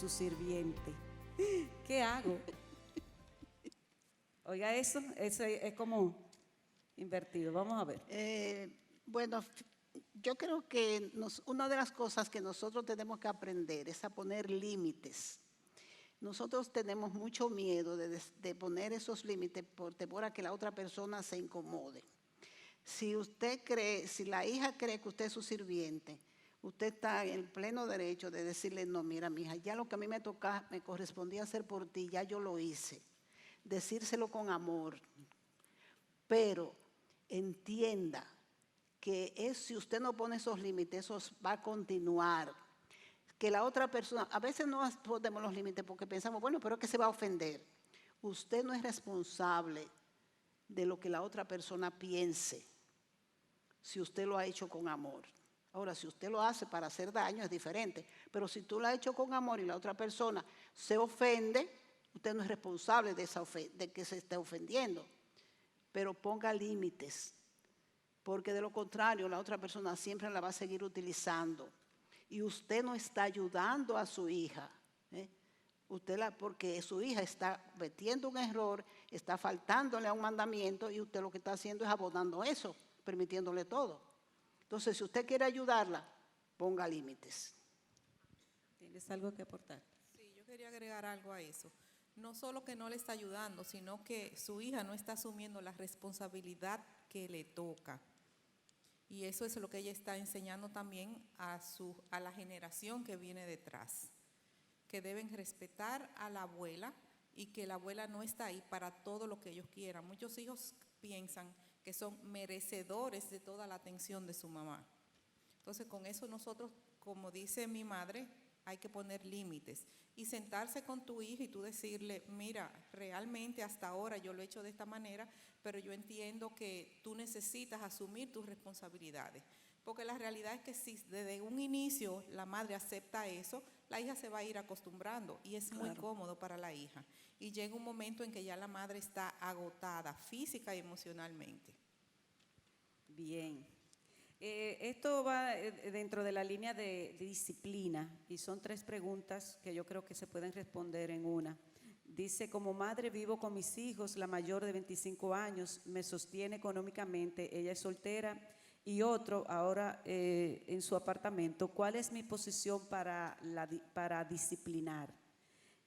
su sirviente. ¿Qué hago? Oiga, eso es como invertido. Vamos a ver. Bueno, yo creo que una de las cosas que nosotros tenemos que aprender es a poner límites. Nosotros tenemos mucho miedo de poner esos límites por temor a que la otra persona se incomode. Si usted cree, si la hija cree que usted es su sirviente, usted está en el pleno derecho de decirle, no, mira, mija, ya lo que a mí me correspondía hacer por ti, ya yo lo hice. Decírselo con amor. Pero entienda que si usted no pone esos límites, eso va a continuar. Que la otra persona, a veces no ponemos los límites porque pensamos, bueno, pero es que se va a ofender. Usted no es responsable de lo que la otra persona piense si usted lo ha hecho con amor. Ahora, si usted lo hace para hacer daño es diferente, pero si tú lo has hecho con amor y la otra persona se ofende, usted no es responsable de que se esté ofendiendo, pero ponga límites, porque de lo contrario la otra persona siempre la va a seguir utilizando y usted no está ayudando a su hija, porque su hija está cometiendo un error, está faltándole a un mandamiento y usted lo que está haciendo es abonando eso, permitiéndole todo. Entonces, si usted quiere ayudarla, ponga límites. ¿Tienes algo que aportar? Sí, yo quería agregar algo a eso. No solo que no le está ayudando, sino que su hija no está asumiendo la responsabilidad que le toca. Y eso es lo que ella está enseñando también a la generación que viene detrás, que deben respetar a la abuela y que la abuela no está ahí para todo lo que ellos quieran. Muchos hijos piensan que son merecedores de toda la atención de su mamá. Entonces, con eso nosotros, como dice mi madre, hay que poner límites y sentarse con tu hija y tú decirle, mira, realmente hasta ahora yo lo he hecho de esta manera, pero yo entiendo que tú necesitas asumir tus responsabilidades. Porque la realidad es que si desde un inicio la madre acepta eso, la hija se va a ir acostumbrando y es muy cómodo para la hija. Y llega un momento en que ya la madre está agotada física y emocionalmente. Bien. Esto va dentro de la línea de disciplina y son 3 preguntas que yo creo que se pueden responder en una. Dice, como madre vivo con mis hijos, la mayor de 25 años, me sostiene económicamente, ella es soltera y otro ahora en su apartamento. ¿Cuál es mi posición para disciplinar?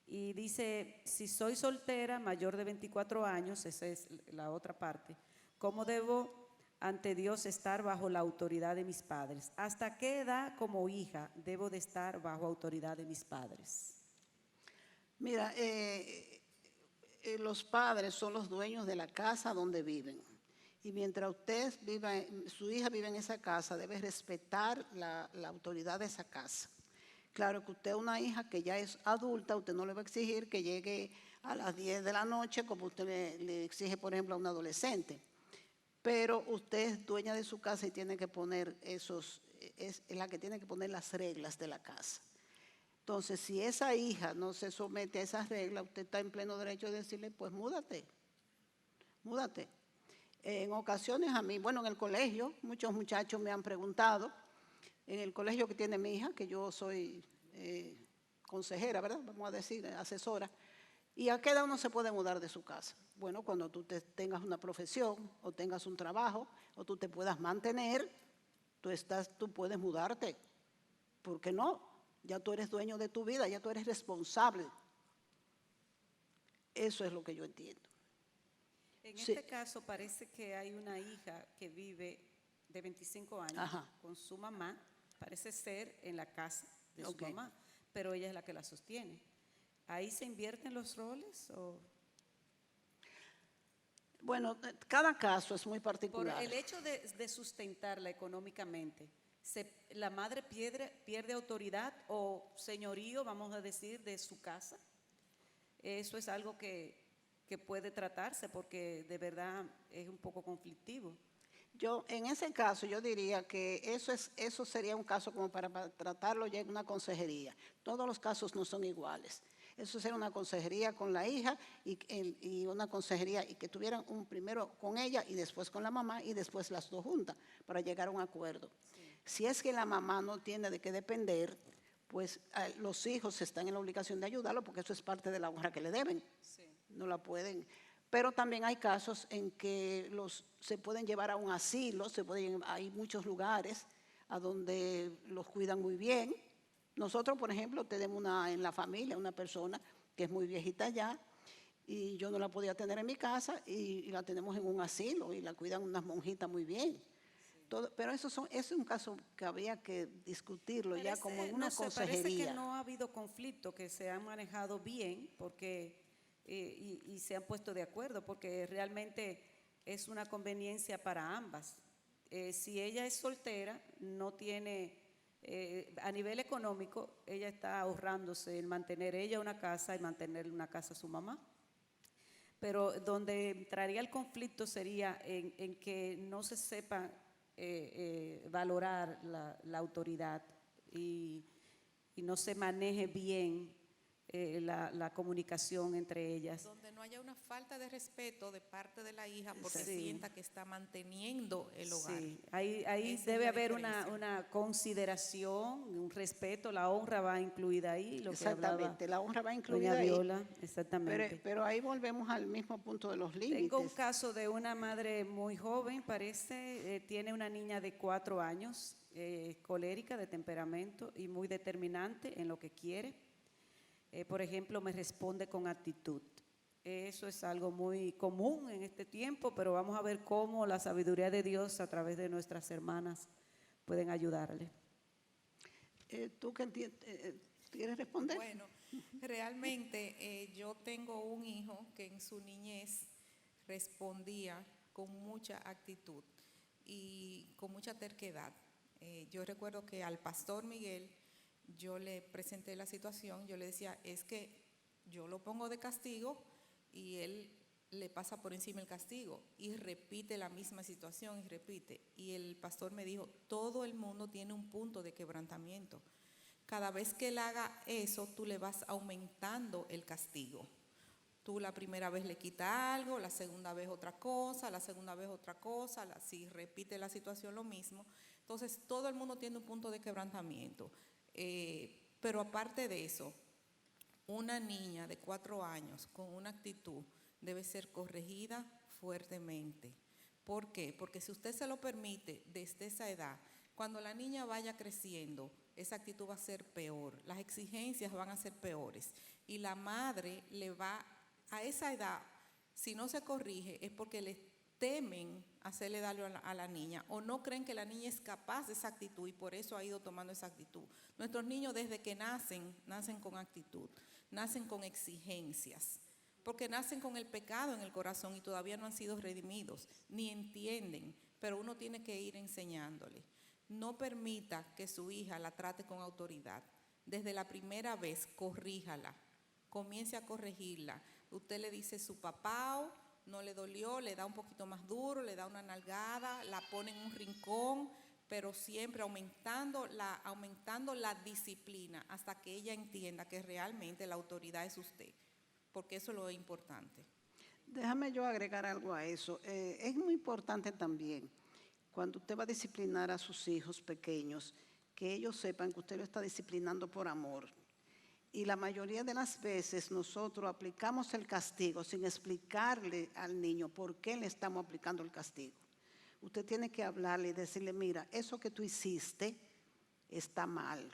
Y dice, si soy soltera, mayor de 24 años, esa es la otra parte, ¿cómo debo ante Dios estar bajo la autoridad de mis padres? ¿Hasta qué edad como hija debo de estar bajo autoridad de mis padres? Mira, los padres son los dueños de la casa donde viven. Y mientras usted viva, su hija vive en esa casa, debe respetar la autoridad de esa casa. Claro que usted es una hija que ya es adulta, usted no le va a exigir que llegue a las 10 de la noche como usted le exige, por ejemplo, a un adolescente. Pero usted es dueña de su casa y tiene que poner es la que tiene que poner las reglas de la casa. Entonces, si esa hija no se somete a esas reglas, usted está en pleno derecho de decirle, pues múdate, múdate. En ocasiones a mí, bueno, en el colegio, muchos muchachos me han preguntado, en el colegio que tiene mi hija, que yo soy consejera, ¿verdad? Vamos a decir, asesora. ¿Y a qué edad uno se puede mudar de su casa? Bueno, cuando tú tengas una profesión o tengas un trabajo o tú te puedas mantener, tú puedes mudarte. ¿Por qué no? Ya tú eres dueño de tu vida, ya tú eres responsable. Eso es lo que yo entiendo. En este caso parece que hay una hija que vive de 25 años con su mamá, parece ser en la casa de su mamá, pero ella es la que la sostiene. ¿Ahí se invierten los roles o...? Bueno, cada caso es muy particular. Por el hecho de sustentarla económicamente, ¿la madre pierde autoridad o señorío, vamos a decir, de su casa? Eso es algo que puede tratarse porque de verdad es un poco conflictivo. En ese caso, yo diría que eso sería un caso como para tratarlo ya en una consejería. Todos los casos no son iguales. Eso sería una consejería con la hija y una consejería y que tuvieran primero con ella y después con la mamá y después las dos juntas para llegar a un acuerdo. Sí. Si es que la mamá no tiene de qué depender, pues los hijos están en la obligación de ayudarlo porque eso es parte de la honra que le deben. No la pueden. Pero también hay casos en que se pueden llevar a un asilo, hay muchos lugares a donde los cuidan muy bien. Nosotros, por ejemplo, tenemos en la familia una persona que es muy viejita ya y yo no la podía tener en mi casa y la tenemos en un asilo y la cuidan unas monjitas muy bien. Pero eso es un caso que habría que discutirlo ya como en una consejería. Parece que no ha habido conflicto, que se han manejado bien porque, y se han puesto de acuerdo, porque realmente es una conveniencia para ambas. Si ella es soltera, no tiene, a nivel económico, ella está ahorrándose el mantener ella una casa y mantener una casa a su mamá. Pero donde entraría el conflicto sería en que no se sepa valorar la autoridad y no se maneje bien la comunicación entre ellas. Donde no haya una falta de respeto de parte de la hija porque Sí. sienta que está manteniendo el hogar. Sí, ahí Esa es debe la haber diferencia. una consideración, un respeto, la honra va incluida ahí, lo que hablaba Exactamente, la honra va incluida doña ahí. Viola, exactamente. Pero ahí volvemos al mismo punto de los límites. Tengo un caso de una madre muy joven, parece, tiene una niña de 4 años, colérica, de temperamento y muy determinante en lo que quiere. Por ejemplo, me responde con actitud. Eso es algo muy común en este tiempo, pero vamos a ver cómo la sabiduría de Dios a través de nuestras hermanas pueden ayudarle. ¿Tú qué quieres responder? Bueno, realmente yo tengo un hijo que en su niñez respondía con mucha actitud y con mucha terquedad. Yo recuerdo que al pastor Miguel yo le presenté la situación, yo le decía, es que yo lo pongo de castigo y él le pasa por encima el castigo y repite la misma situación y repite. Y el pastor me dijo, todo el mundo tiene un punto de quebrantamiento. Cada vez que él haga eso, tú le vas aumentando el castigo. Tú la primera vez le quitas algo, la segunda vez otra cosa, la segunda vez otra cosa, si repite la situación lo mismo. Entonces, todo el mundo tiene un punto de quebrantamiento. Pero aparte de eso, una niña de 4 años con una actitud debe ser corregida fuertemente. ¿Por qué? Porque si usted se lo permite desde esa edad, cuando la niña vaya creciendo, esa actitud va a ser peor, las exigencias van a ser peores y la madre le va a esa edad, si no se corrige, es porque le temen hacerle daño a la niña o no creen que la niña es capaz de esa actitud y por eso ha ido tomando esa actitud. Nuestros niños desde que nacen con actitud, nacen con exigencias, porque nacen con el pecado en el corazón y todavía no han sido redimidos, ni entienden, pero uno tiene que ir enseñándole. No permita que su hija la trate con autoridad. Desde la primera vez, corríjala, comience a corregirla. Usted le dice su papá, no le dolió, le da un poquito más duro, le da una nalgada, la pone en un rincón, pero siempre aumentando la disciplina hasta que ella entienda que realmente la autoridad es usted, porque eso es lo importante. Déjame yo agregar algo a eso. Es muy importante también, cuando usted va a disciplinar a sus hijos pequeños, que ellos sepan que usted lo está disciplinando por amor. Y la mayoría de las veces nosotros aplicamos el castigo sin explicarle al niño por qué le estamos aplicando el castigo. Usted tiene que hablarle y decirle, mira, eso que tú hiciste está mal.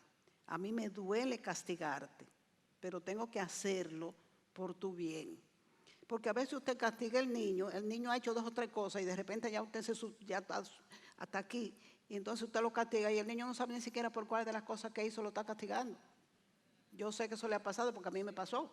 A mí me duele castigarte, pero tengo que hacerlo por tu bien. Porque a veces usted castiga al niño, el niño ha hecho 2 o 3 cosas y de repente ya usted ya está hasta aquí. Y entonces usted lo castiga y el niño no sabe ni siquiera por cuál de las cosas que hizo lo está castigando. Yo sé que eso le ha pasado porque a mí me pasó.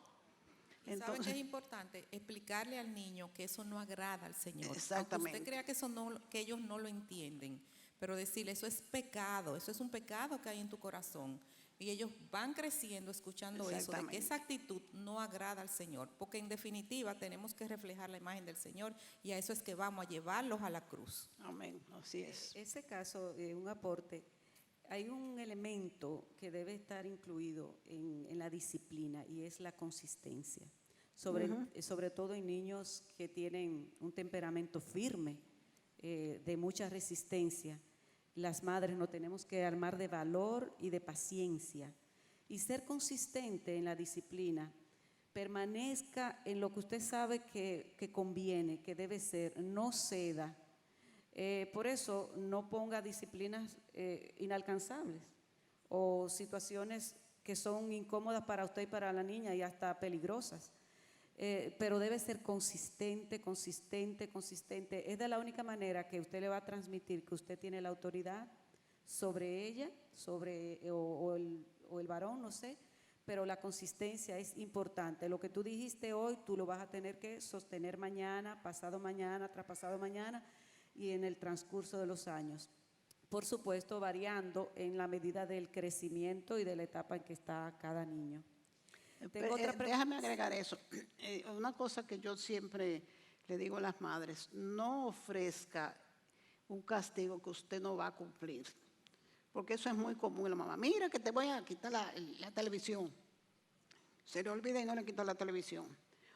¿Sabe qué es importante? Explicarle al niño que eso no agrada al Señor. Exactamente. Aunque usted crea que ellos no lo entienden, pero decirle, eso es pecado, eso es un pecado que hay en tu corazón. Y ellos van creciendo escuchando eso, de que esa actitud no agrada al Señor, porque en definitiva tenemos que reflejar la imagen del Señor y a eso es que vamos a llevarlos a la cruz. Amén, así es. Ese caso, un aporte, hay un elemento que debe estar incluido en la disciplina y es la consistencia, sobre todo en niños que tienen un temperamento firme, de mucha resistencia. Las madres nos tenemos que armar de valor y de paciencia y ser consistente en la disciplina. Permanezca en lo que usted sabe que conviene, que debe ser, no ceda. Por eso no ponga disciplinas inalcanzables o situaciones que son incómodas para usted y para la niña y hasta peligrosas. Pero debe ser consistente, consistente, consistente. Es de la única manera que usted le va a transmitir que usted tiene la autoridad sobre ella, o el varón, no sé, pero la consistencia es importante. Lo que tú dijiste hoy, tú lo vas a tener que sostener mañana, pasado mañana, traspasado mañana y en el transcurso de los años. Por supuesto, variando en la medida del crecimiento y de la etapa en que está cada niño. Tengo otra Déjame agregar eso. Una cosa que yo siempre le digo a las madres, no ofrezca un castigo que usted no va a cumplir. Porque eso es muy común en la mamá. Mira que te voy a quitar la televisión. Se le olvida y no le quita la televisión.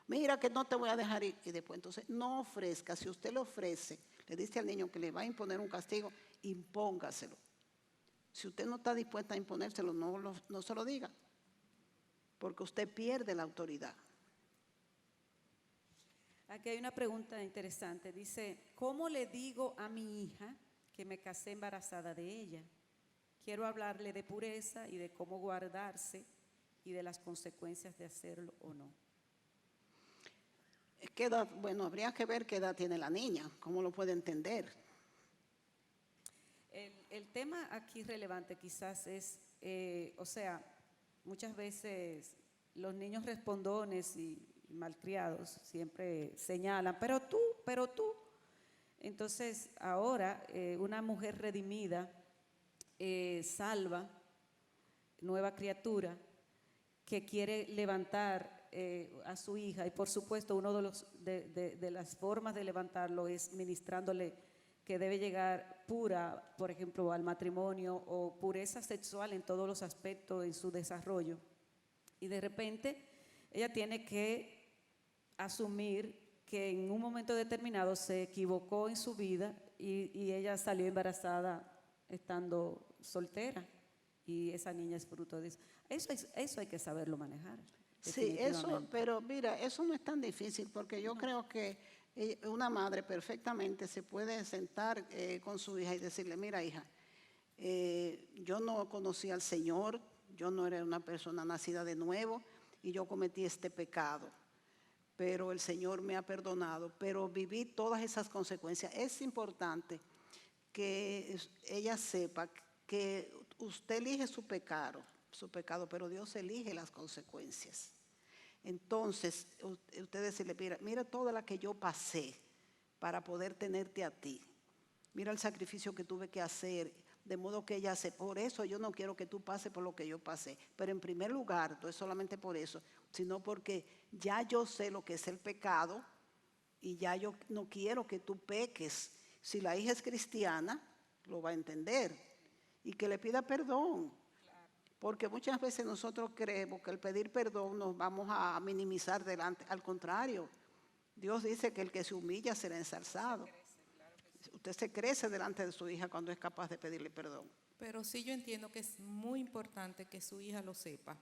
Mira que no te voy a dejar ir. Y después, entonces, no ofrezca. Si usted le ofrece, le dice al niño que le va a imponer un castigo, impóngaselo. Si usted no está dispuesta a imponérselo, no se lo diga. Porque usted pierde la autoridad. Aquí hay una pregunta interesante. Dice, ¿cómo le digo a mi hija que me casé embarazada de ella? Quiero hablarle de pureza y de cómo guardarse y de las consecuencias de hacerlo o no. ¿Qué edad? Bueno, habría que ver qué edad tiene la niña, cómo lo puede entender. El tema aquí relevante quizás es, muchas veces los niños respondones y malcriados siempre señalan, pero tú. Entonces ahora una mujer redimida, salva, nueva criatura, que quiere levantar a su hija, y por supuesto uno de las formas de levantarlo es ministrándole que debe llegar pura, por ejemplo, al matrimonio, o pureza sexual en todos los aspectos en su desarrollo. Y de repente ella tiene que asumir que en un momento determinado se equivocó en su vida y ella salió embarazada estando soltera, y esa niña es fruto de eso. Eso hay que saberlo manejar. Sí, eso, pero mira, eso no es tan difícil, porque yo creo que una madre perfectamente se puede sentar con su hija y decirle, mira hija, yo no conocí al Señor, yo no era una persona nacida de nuevo y yo cometí este pecado, pero el Señor me ha perdonado, pero viví todas esas consecuencias. Es importante que ella sepa que usted elige su pecado, pero Dios elige las consecuencias. Entonces, usted decirle, mira toda la que yo pasé para poder tenerte a ti. Mira el sacrificio que tuve que hacer, de modo que ella hace, por eso yo no quiero que tú pases por lo que yo pasé. Pero en primer lugar, no es solamente por eso, sino porque ya yo sé lo que es el pecado y ya yo no quiero que tú peques. Si la hija es cristiana, lo va a entender y que le pida perdón. Porque muchas veces nosotros creemos que al pedir perdón nos vamos a minimizar delante. Al contrario, Dios dice que el que se humilla será ensalzado. Usted se crece delante de su hija cuando es capaz de pedirle perdón. Pero sí yo entiendo que es muy importante que su hija lo sepa.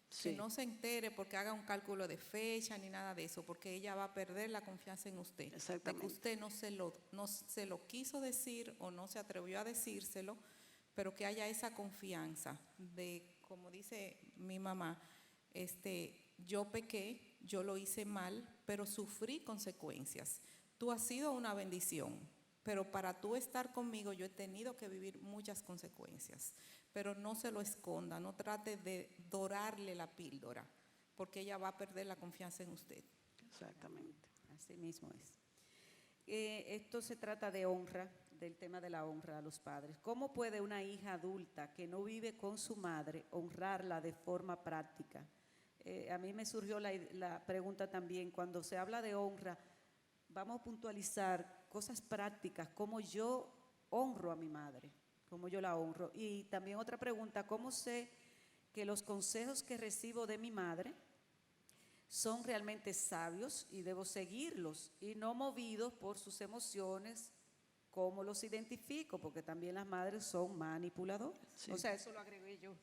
Sí. Que no se entere porque haga un cálculo de fecha ni nada de eso, porque ella va a perder la confianza en usted. Exactamente. De que usted no se lo quiso decir o no se atrevió a decírselo, pero que haya esa confianza de, como dice mi mamá, yo pequé, yo lo hice mal, pero sufrí consecuencias. Tú has sido una bendición, pero para tú estar conmigo yo he tenido que vivir muchas consecuencias. Pero no se lo esconda, no trate de dorarle la píldora, porque ella va a perder la confianza en usted. Exactamente. Así mismo es. Esto se trata de honra, del tema de la honra a los padres. ¿Cómo puede una hija adulta que no vive con su madre honrarla de forma práctica? A mí me surgió la pregunta también, cuando se habla de honra, vamos a puntualizar cosas prácticas, cómo yo honro a mi madre, cómo yo la honro. Y también otra pregunta, ¿cómo sé que los consejos que recibo de mi madre son realmente sabios y debo seguirlos y no movidos por sus emociones? ¿Cómo los identifico? Porque también las madres son manipuladoras. Sí. O sea, eso lo agregué yo.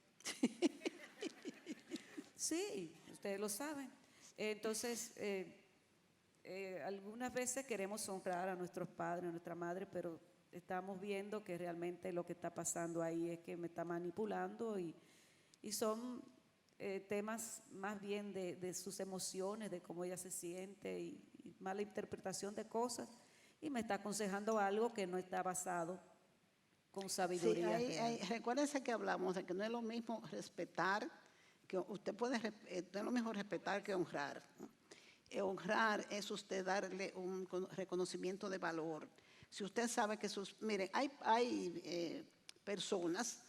Sí, ustedes lo saben. Entonces, algunas veces queremos honrar a nuestros padres, a nuestra madre, pero estamos viendo que realmente lo que está pasando ahí es que me está manipulando y son temas más bien de sus emociones, de cómo ella se siente y mala interpretación de cosas y me está aconsejando algo que no está basado con Sí, sabiduría real. recuérdense que hablamos de que no es lo mismo respetar, que usted puede, no es lo mismo respetar que honrar, ¿no? Honrar es usted darle un reconocimiento de valor. Si usted sabe que miren, hay personas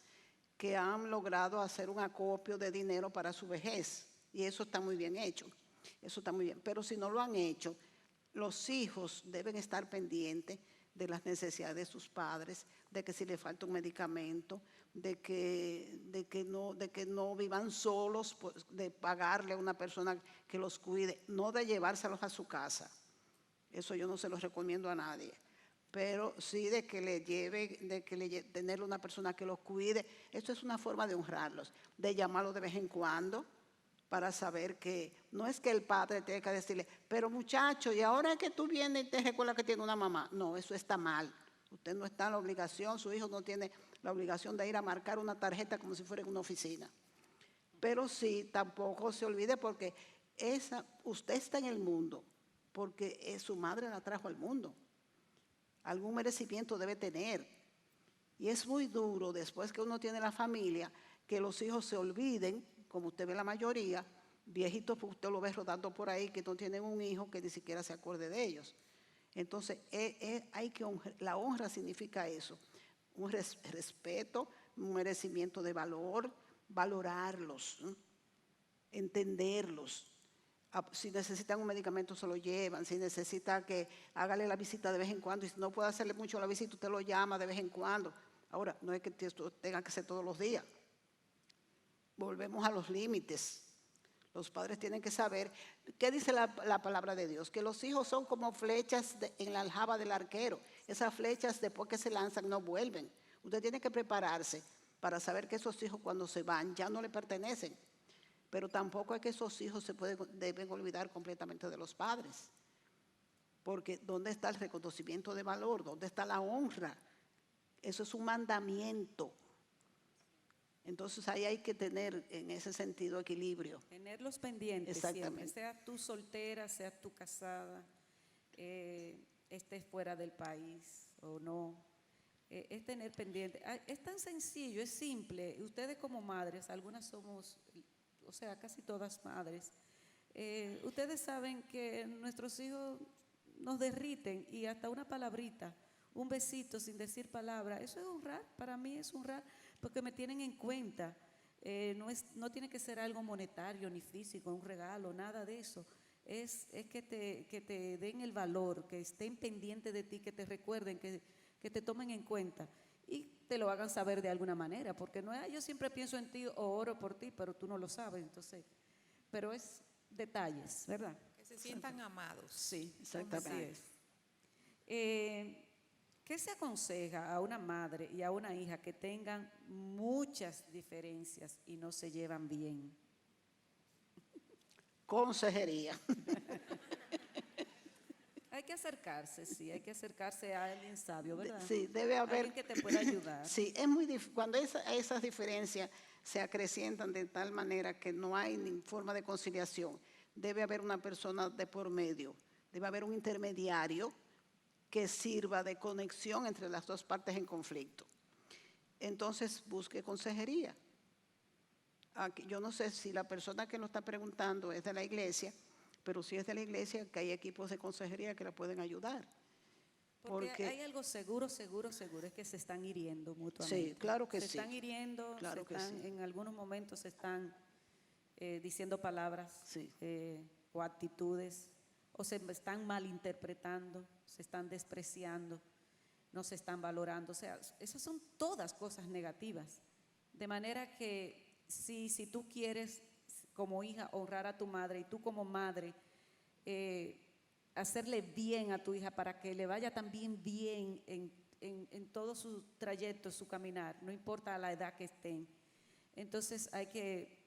que han logrado hacer un acopio de dinero para su vejez y eso está muy bien hecho, eso está muy bien. Pero si no lo han hecho, los hijos deben estar pendientes de las necesidades de sus padres, de que si le falta un medicamento, de que no vivan solos, pues, de pagarle a una persona que los cuide, no de llevárselos a su casa. Eso yo no se lo recomiendo a nadie. Pero sí de que le lleve, tenerle una persona que los cuide. Esto es una forma de honrarlos, de llamarlos de vez en cuando, para saber que no es que el padre tenga que decirle, pero muchacho, y ahora es que tú vienes y te recuerdas que tiene una mamá. No, eso está mal. Usted no está en la obligación, su hijo no tiene la obligación de ir a marcar una tarjeta como si fuera en una oficina. Pero sí, tampoco se olvide porque usted está en el mundo, porque su madre la trajo al mundo. Algún merecimiento debe tener. Y es muy duro después que uno tiene la familia, que los hijos se olviden, como usted ve la mayoría, viejitos, pues usted lo ve rodando por ahí, que no tienen un hijo que ni siquiera se acuerde de ellos. Entonces, la honra significa eso, un respeto, un merecimiento de valor, valorarlos, ¿no? Entenderlos. Si necesitan un medicamento, se lo llevan. Si necesita que hágale la visita de vez en cuando, y si no puede hacerle mucho la visita, usted lo llama de vez en cuando. Ahora, no es que esto tenga que ser todos los días. Volvemos a los límites. Los padres tienen que saber, ¿qué dice la palabra de Dios? Que los hijos son como flechas en la aljaba del arquero. Esas flechas, después que se lanzan, no vuelven. Usted tiene que prepararse para saber que esos hijos, cuando se van, ya no le pertenecen. Pero tampoco es que esos hijos deben olvidar completamente de los padres. Porque ¿dónde está el reconocimiento de valor? ¿Dónde está la honra? Eso es un mandamiento. Entonces ahí hay que tener en ese sentido equilibrio. Tenerlos pendientes siempre, Exactamente. sea tú soltera, sea tú casada, estés fuera del país o no, es tener pendiente. Es tan sencillo, es simple. Ustedes como madres, algunas somos, o sea, casi todas madres, ustedes saben que nuestros hijos nos derriten y hasta una palabrita, un besito sin decir palabra, eso es honrar, para mí es honrar, porque me tienen en cuenta. No tiene que ser algo monetario ni físico, un regalo, nada de eso. Es que te den el valor, que estén pendientes de ti, que te recuerden, que te tomen en cuenta y te lo hagan saber de alguna manera, porque no es, yo siempre pienso en ti o oro por ti, pero tú no lo sabes, entonces, pero es detalles, ¿verdad? Que se sientan amados. Sí, Exactamente. así es. ¿Qué se aconseja a una madre y a una hija que tengan muchas diferencias y no se llevan bien? Consejería. Hay que acercarse, sí, hay que acercarse a alguien sabio, ¿verdad? Sí, debe haber. Alguien que te pueda ayudar. Sí, es muy difícil. Cuando esas diferencias se acrecientan de tal manera que no hay ni forma de conciliación, debe haber una persona de por medio, debe haber un intermediario que sirva de conexión entre las dos partes en conflicto. Entonces, busque consejería. Yo no sé si la persona que lo está preguntando es de la iglesia, pero si es de la iglesia, que hay equipos de consejería que la pueden ayudar. Porque hay algo seguro, es que se están hiriendo mutuamente. Sí, claro que se sí. están hiriendo, Claro que sí. en algunos momentos se están diciendo palabras Sí. O actitudes, o se están malinterpretando, se están despreciando, no se están valorando. O sea, esas son todas cosas negativas. De manera que si tú quieres como hija honrar a tu madre y tú como madre hacerle bien a tu hija para que le vaya también bien en todo su trayecto, su caminar, no importa la edad que estén. Entonces hay que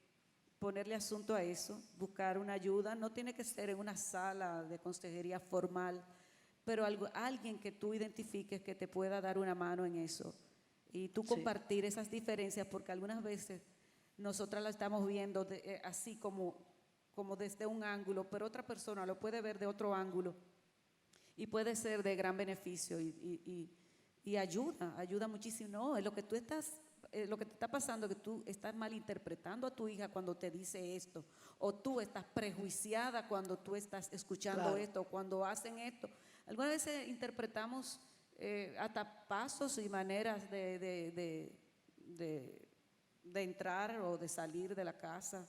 ponerle asunto a eso, buscar una ayuda. No tiene que ser en una sala de consejería formal, pero alguien que tú identifiques que te pueda dar una mano en eso. Y tú Sí. compartir esas diferencias, porque algunas veces nosotras la estamos viendo así como desde un ángulo, pero otra persona lo puede ver de otro ángulo y puede ser de gran beneficio y ayuda muchísimo. No, es lo que tú estás, lo que te está pasando, que tú estás malinterpretando a tu hija cuando te dice esto, o tú estás prejuiciada cuando tú estás escuchando Claro. esto, cuando hacen esto. Algunas veces interpretamos hasta pasos y maneras de entrar o de salir de la casa.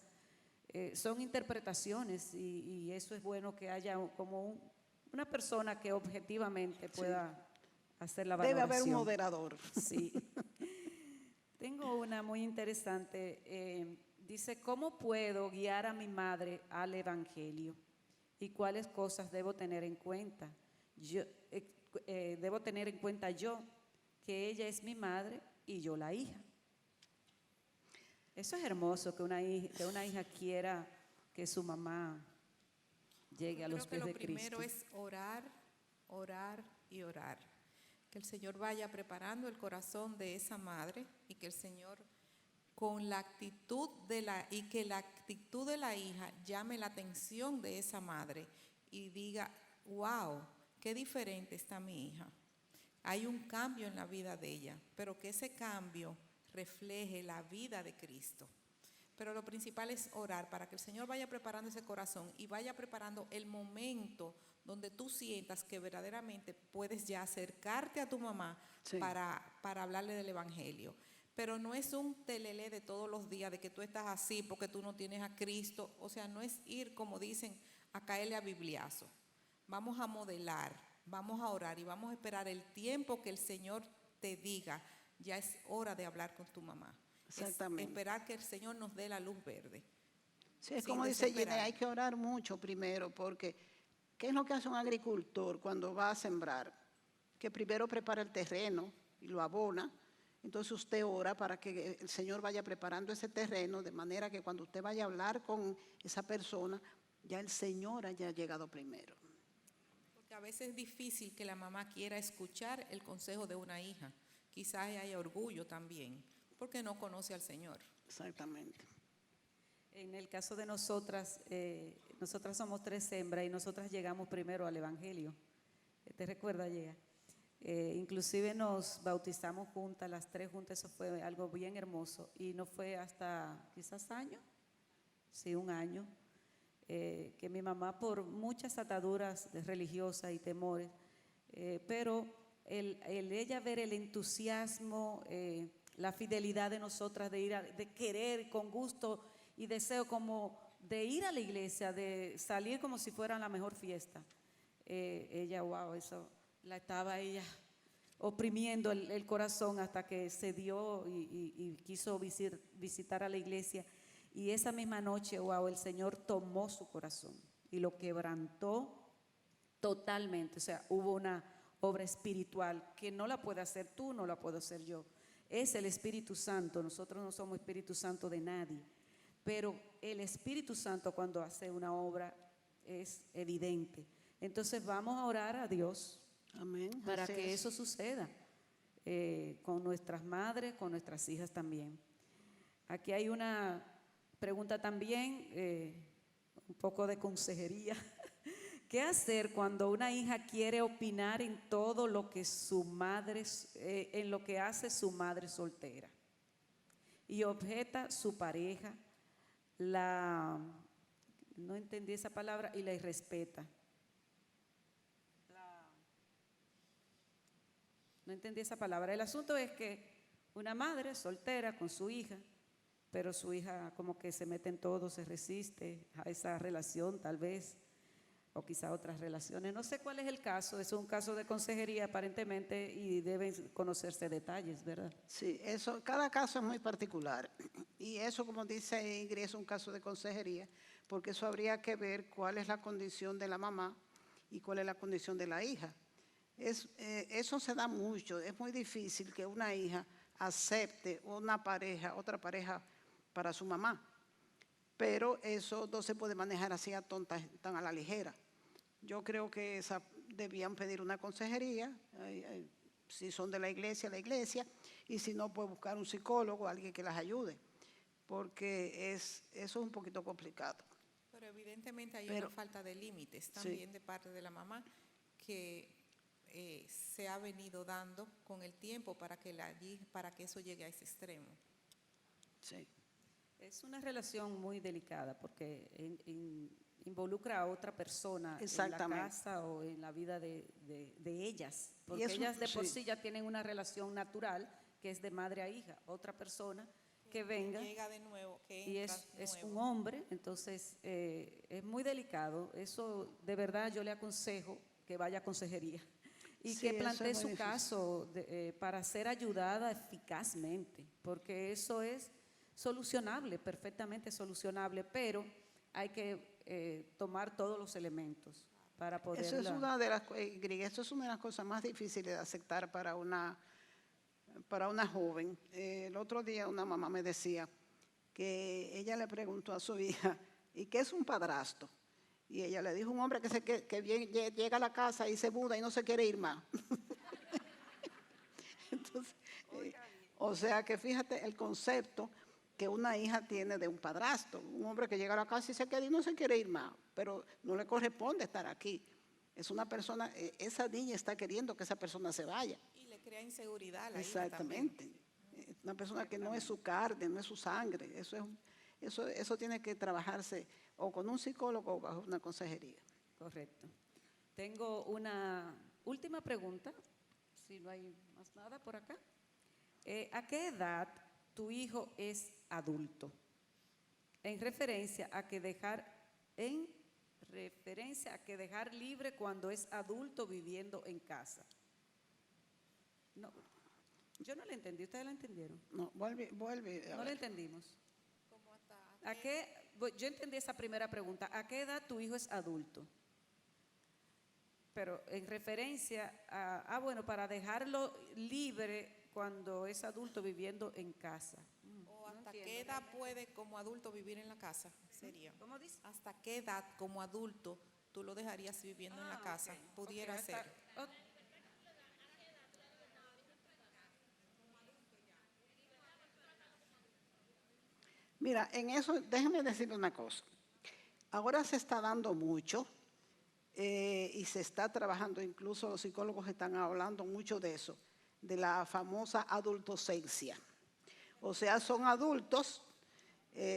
Son interpretaciones y eso es bueno que haya como una persona que objetivamente pueda hacer la Debe valoración. haber un moderador. Sí. Tengo una muy interesante. Dice, ¿cómo puedo guiar a mi madre al Evangelio? ¿Y cuáles cosas debo tener en cuenta? Debo tener en cuenta yo, que ella es mi madre y yo la hija. Eso es hermoso, que una hija quiera que su mamá llegue a Yo los creo pies que de lo Cristo. primero es orar, orar y orar. Que el Señor vaya preparando el corazón de esa madre y que el Señor con la actitud que la actitud de la hija llame la atención de esa madre y diga, wow, qué diferente está mi hija. Hay un cambio en la vida de ella, pero que ese cambio refleje la vida de Cristo. Pero lo principal es orar para que el Señor vaya preparando ese corazón y vaya preparando el momento donde tú sientas que verdaderamente puedes ya acercarte a tu mamá Sí. para hablarle del Evangelio. Pero no es un telele de todos los días, de que tú estás así porque tú no tienes a Cristo. O sea, no es ir, como dicen, a caerle a bibliazo. Vamos a modelar, vamos a orar y vamos a esperar el tiempo que el Señor te diga, ya es hora de hablar con tu mamá. Exactamente. Es esperar que el Señor nos dé la luz verde. Sí, es Sin como dice Gine, desesperar. hay que orar mucho primero, porque ¿qué es lo que hace un agricultor cuando va a sembrar? Que primero prepara el terreno y lo abona. Entonces usted ora para que el Señor vaya preparando ese terreno, de manera que cuando usted vaya a hablar con esa persona, ya el Señor haya llegado primero. Porque a veces es difícil que la mamá quiera escuchar el consejo de una hija. Quizás hay orgullo también, porque no conoce al Señor. Exactamente. En el caso de nosotras, nosotras somos 3 hembras y nosotras llegamos primero al Evangelio. ¿Te recuerdas, Llega? Inclusive nos bautizamos juntas, las 3 juntas, eso fue algo bien hermoso. Y no fue hasta quizás año, sí, un año, que mi mamá, por muchas ataduras religiosas y temores, pero el ella ver el entusiasmo, la fidelidad de nosotras de querer con gusto y deseo como de ir a la iglesia, de salir como si fuera la mejor fiesta. Ella, wow, eso la estaba ella oprimiendo el corazón hasta que se dio y quiso visitar a la iglesia. Y esa misma noche, wow, el Señor tomó su corazón y lo quebrantó totalmente. O sea, hubo una obra espiritual que no la puede hacer tú, no la puedo hacer yo. Es el Espíritu Santo. Nosotros no somos Espíritu Santo de nadie. Pero el Espíritu Santo cuando hace una obra es evidente. Entonces vamos a orar a Dios. Amén. Para Así que es. eso suceda con nuestras madres, con nuestras hijas también. Aquí hay una pregunta también, un poco de consejería. ¿Qué hacer cuando una hija quiere opinar en todo lo que su madre, en lo que hace su madre soltera? Y objeta su pareja, no entendí esa palabra, y la irrespeta. No entendí esa palabra. El asunto es que una madre soltera con su hija, pero su hija como que se mete en todo, se resiste a esa relación tal vez, o quizá otras relaciones. No sé cuál es el caso, es un caso de consejería aparentemente y deben conocerse detalles, ¿verdad? Sí, eso, cada caso es muy particular. Y eso, como dice Ingrid, es un caso de consejería, porque eso habría que ver cuál es la condición de la mamá y cuál es la condición de la hija. Eso se da mucho, es muy difícil que una hija acepte otra pareja para su mamá. pero eso no se puede manejar así tan a la ligera. Yo creo que debían pedir una consejería, si son de la iglesia, y si no, pues buscar un psicólogo, alguien que las ayude, porque eso es un poquito complicado. Pero evidentemente hay una falta de límites también de parte de la mamá que se ha venido dando con el tiempo para que eso llegue a ese extremo. Sí. Es una relación muy delicada porque involucra a otra persona en la casa o en la vida de ellas, porque ellas de por sí ya tienen una relación natural que es de madre a hija, otra persona que venga llega de nuevo, y es un hombre, entonces es muy delicado. Eso de verdad yo le aconsejo que vaya a consejería y que plantee su caso para ser ayudada eficazmente, porque eso es solucionable, perfectamente solucionable, pero hay que tomar todos los elementos para poder. Eso es una de las cosas más difíciles de aceptar para una joven. El otro día una mamá me decía que ella le preguntó a su hija, ¿y qué es un padrastro? Y ella le dijo, un hombre que llega a la casa y se muda y no se quiere ir más. Entonces, o sea que fíjate el concepto que una hija tiene de un padrastro, un hombre que llega a la casa y se queda y no se quiere ir más, pero no le corresponde estar aquí. Es una persona, esa niña está queriendo que esa persona se vaya. Y le crea inseguridad a la Exactamente. hija también. Una persona que no es su carne, no es su sangre. Eso tiene que trabajarse o con un psicólogo o bajo una consejería. Correcto. Tengo una última pregunta, si no hay más nada por acá. ¿A qué edad tu hijo es adulto? En referencia a que dejar libre cuando es adulto viviendo en casa. No, yo no le entendí, ¿ustedes la entendieron? No, vuelve. No la entendimos. Yo entendí esa primera pregunta. ¿A qué edad tu hijo es adulto? Pero en referencia a, bueno, para dejarlo libre cuando es adulto viviendo en casa. ¿O hasta qué edad puede como adulto vivir en la casa? Sería. ¿Cómo dice? ¿Hasta qué edad como adulto tú lo dejarías viviendo en la casa? Okay. Pudiera ser. Mira, en eso, déjeme decirle una cosa. Ahora se está dando mucho y se está trabajando, incluso los psicólogos están hablando mucho de eso, de la famosa adultocencia. O sea, son adultos,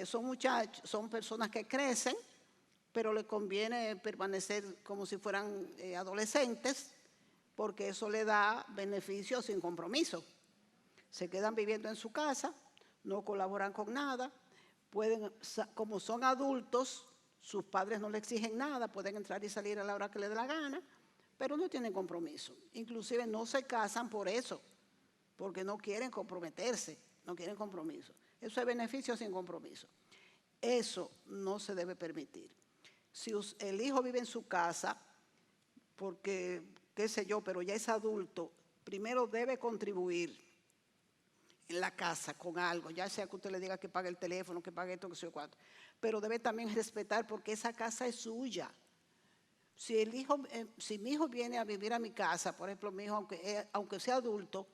son muchachos, son personas que crecen, pero les conviene permanecer como si fueran adolescentes, porque eso le da beneficios sin compromiso. Se quedan viviendo en su casa, no colaboran con nada, como son adultos, sus padres no le exigen nada, pueden entrar y salir a la hora que les dé la gana, pero no tienen compromiso. Inclusive no se casan por eso, porque no quieren comprometerse, no quieren compromiso. Eso es beneficio sin compromiso. Eso no se debe permitir. Si el hijo vive en su casa, porque, qué sé yo, pero ya es adulto, primero debe contribuir en la casa con algo, ya sea que usted le diga que pague el teléfono, que pague esto, que sé yo cuánto, pero debe también respetar porque esa casa es suya. Si mi hijo viene a vivir a mi casa, por ejemplo, mi hijo, aunque sea adulto,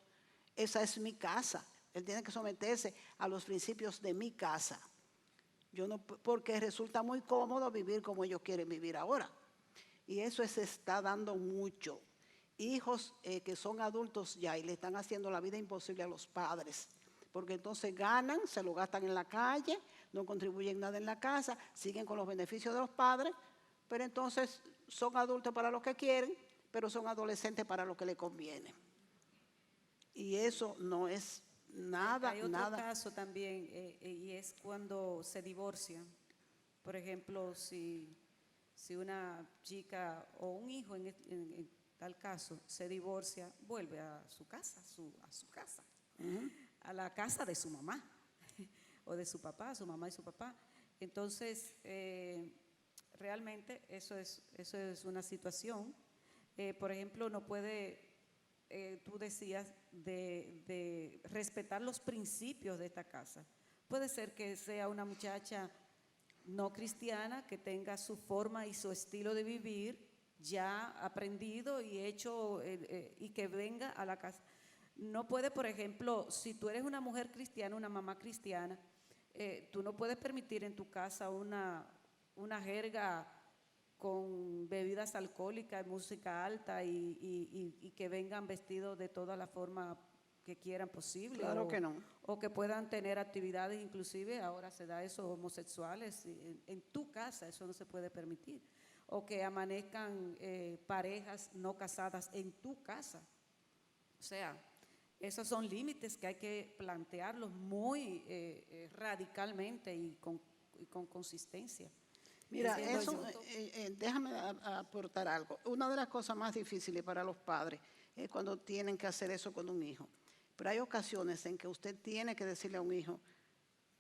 esa es mi casa. Él tiene que someterse a los principios de mi casa. Porque resulta muy cómodo vivir como ellos quieren vivir ahora. Y eso se está dando mucho. Hijos que son adultos ya y le están haciendo la vida imposible a los padres, porque entonces ganan, se lo gastan en la calle, no contribuyen nada en la casa, siguen con los beneficios de los padres, pero entonces son adultos para lo que quieren, pero son adolescentes para lo que les conviene. Y eso no es nada, hay otro caso también, y es cuando se divorcian. Por ejemplo, si una chica o un hijo en tal caso se divorcia, vuelve a su casa, a su casa, a la casa de su mamá o de su papá, su mamá y su papá. Entonces, realmente eso es una situación. Por ejemplo, no puede, tú decías, de respetar los principios de esta casa. Puede ser que sea una muchacha no cristiana que tenga su forma y su estilo de vivir ya aprendido y hecho y que venga a la casa. No puede, por ejemplo, si tú eres una mujer cristiana, una mamá cristiana, tú no puedes permitir en tu casa una jerga con bebidas alcohólicas, música alta y que vengan vestidos de toda la forma que quieran posible. Claro que no. O que puedan tener actividades, inclusive ahora se da eso, homosexuales, en tu casa eso no se puede permitir. O que amanezcan parejas no casadas en tu casa. O sea, esos son límites que hay que plantearlos muy radicalmente y con consistencia. Mira, Entiendo eso, yo. déjame aportar algo. Una de las cosas más difíciles para los padres es cuando tienen que hacer eso con un hijo. Pero hay ocasiones en que usted tiene que decirle a un hijo,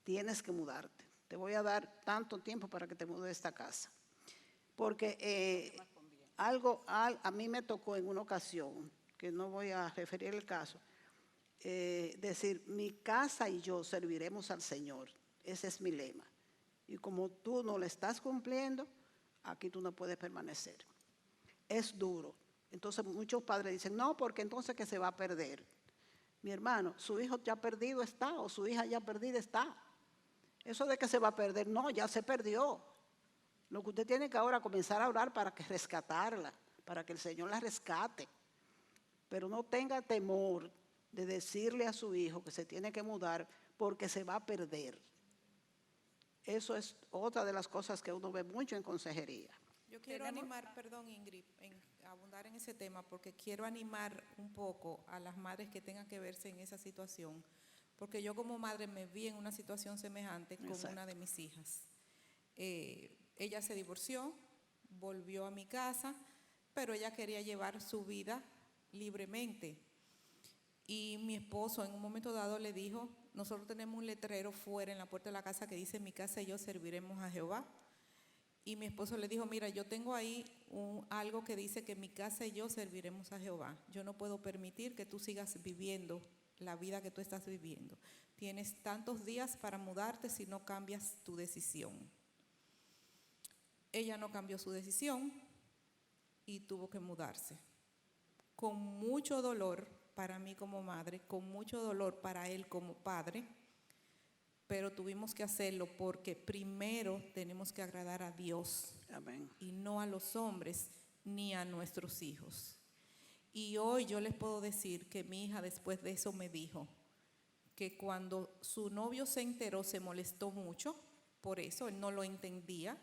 tienes que mudarte. Te voy a dar tanto tiempo para que te mudes de esta casa. Porque a mí me tocó en una ocasión, que no voy a referir el caso, decir, mi casa y yo serviremos al Señor. Ese es mi lema. Y como tú no lo estás cumpliendo, aquí tú no puedes permanecer. Es duro. Entonces muchos padres dicen, no, porque entonces que se va a perder. Mi hermano, su hijo ya perdido está o su hija ya perdida está. Eso de que se va a perder, no, ya se perdió. Lo que usted tiene que ahora comenzar a orar para que rescatarla, para que el Señor la rescate. Pero no tenga temor de decirle a su hijo que se tiene que mudar porque se va a perder. Eso es otra de las cosas que uno ve mucho en consejería. Yo quiero animar, perdón Ingrid, en abundar en ese tema, porque quiero animar un poco a las madres que tengan que verse en esa situación, porque yo como madre me vi en una situación semejante con Exacto. una de mis hijas. Ella se divorció, volvió a mi casa, pero ella quería llevar su vida libremente. Y mi esposo en un momento dado le dijo, nosotros tenemos un letrero fuera en la puerta de la casa que dice, mi casa y yo serviremos a Jehová. Y mi esposo le dijo, mira, yo tengo ahí algo que dice que mi casa y yo serviremos a Jehová. Yo no puedo permitir que tú sigas viviendo la vida que tú estás viviendo. Tienes tantos días para mudarte si no cambias tu decisión. Ella no cambió su decisión y tuvo que mudarse. Con mucho dolor para mí como madre, con mucho dolor para él como padre, pero tuvimos que hacerlo porque primero tenemos que agradar a Dios. Amén. Y no a los hombres ni a nuestros hijos. Y hoy yo les puedo decir que mi hija después de eso me dijo que cuando su novio se enteró se molestó mucho, por eso él no lo entendía,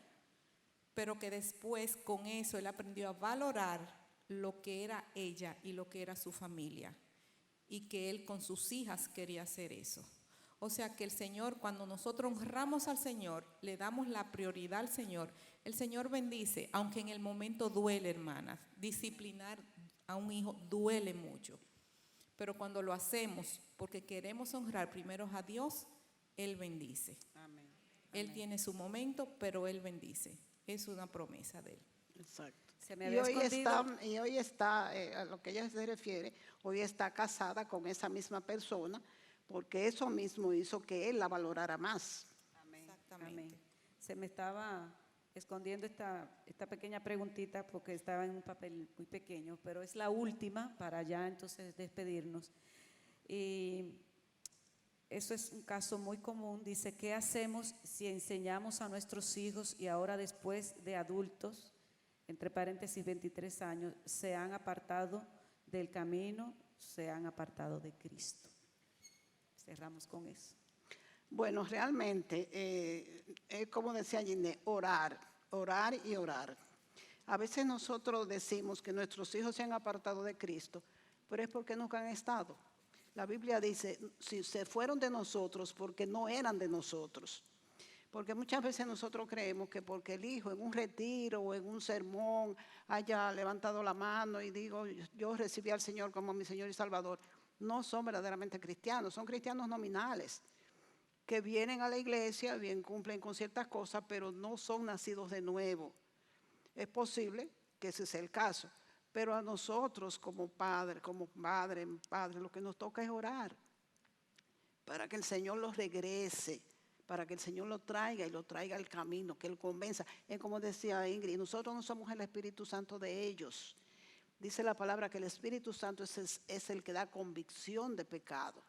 pero que después con eso él aprendió a valorar lo que era ella y lo que era su familia, y que él con sus hijas quería hacer eso. O sea que el Señor, cuando nosotros honramos al Señor, le damos la prioridad al Señor, el Señor bendice, aunque en el momento duele, hermanas. Disciplinar a un hijo duele mucho, pero cuando lo hacemos porque queremos honrar primero a Dios, Él bendice. Amén. Él tiene su momento, pero Él bendice. Es una promesa de Él. Exacto. Se me había escondido. Hoy está, a lo que ella se refiere, hoy está casada con esa misma persona, porque eso mismo hizo que él la valorara más. Amén. Exactamente. Amén. Se me estaba escondiendo esta pequeña preguntita porque estaba en un papel muy pequeño, pero es la última para ya entonces despedirnos. Y eso es un caso muy común. Dice, ¿qué hacemos si enseñamos a nuestros hijos y ahora después de adultos, entre paréntesis 23 años, se han apartado del camino, se han apartado de Cristo? Cerramos con eso. Bueno, realmente, es como decía Giné, orar y orar. A veces nosotros decimos que nuestros hijos se han apartado de Cristo, pero es porque nunca han estado. La Biblia dice, si se fueron de nosotros, porque no eran de nosotros. Porque muchas veces nosotros creemos que porque el hijo en un retiro o en un sermón haya levantado la mano y digo, yo recibí al Señor como mi Señor y Salvador, no son verdaderamente cristianos, son cristianos nominales, que vienen a la iglesia, bien cumplen con ciertas cosas, pero no son nacidos de nuevo. Es posible que ese sea el caso, pero a nosotros como padre, lo que nos toca es orar para que el Señor los regrese, para que el Señor lo traiga y lo traiga al camino, que Él convenza. Es como decía Ingrid, nosotros no somos el Espíritu Santo de ellos. Dice la palabra que el Espíritu Santo es el que da convicción de pecado.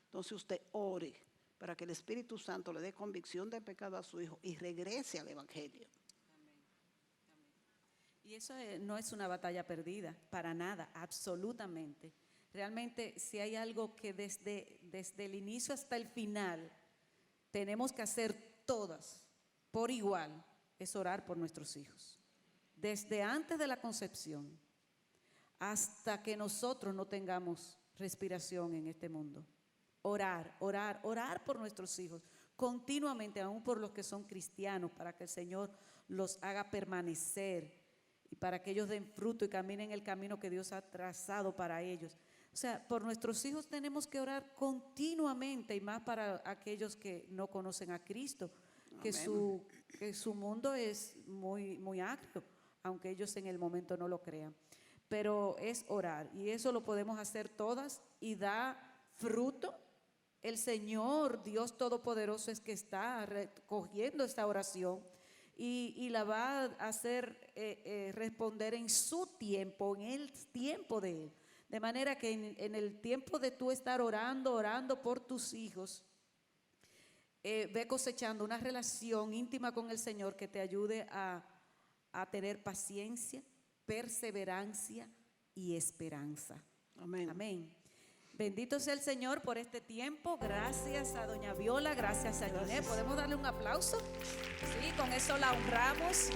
Entonces usted ore para que el Espíritu Santo le dé convicción de pecado a su hijo y regrese al Evangelio. Y eso no es una batalla perdida, para nada, absolutamente. Realmente, si hay algo que desde el inicio hasta el final tenemos que hacer todas por igual, es orar por nuestros hijos. Desde antes de la concepción hasta que nosotros no tengamos respiración en este mundo. Orar, orar, orar por nuestros hijos continuamente, aún por los que son cristianos, para que el Señor los haga permanecer y para que ellos den fruto y caminen el camino que Dios ha trazado para ellos. O sea, por nuestros hijos tenemos que orar continuamente, y más para aquellos que no conocen a Cristo, que su mundo es muy, muy agrio, aunque ellos en el momento no lo crean. Pero es orar, y eso lo podemos hacer todas, y da fruto. El Señor, Dios Todopoderoso, es que está recogiendo esta oración y la va a hacer responder en su tiempo, en el tiempo de Él. De manera que en el tiempo de tú estar orando por tus hijos, ve cosechando una relación íntima con el Señor que te ayude a tener paciencia, perseverancia y esperanza. Amén. Amén. Bendito sea el Señor por este tiempo. Gracias a doña Viola, gracias a Ginette. ¿Podemos darle un aplauso? Sí, con eso la honramos.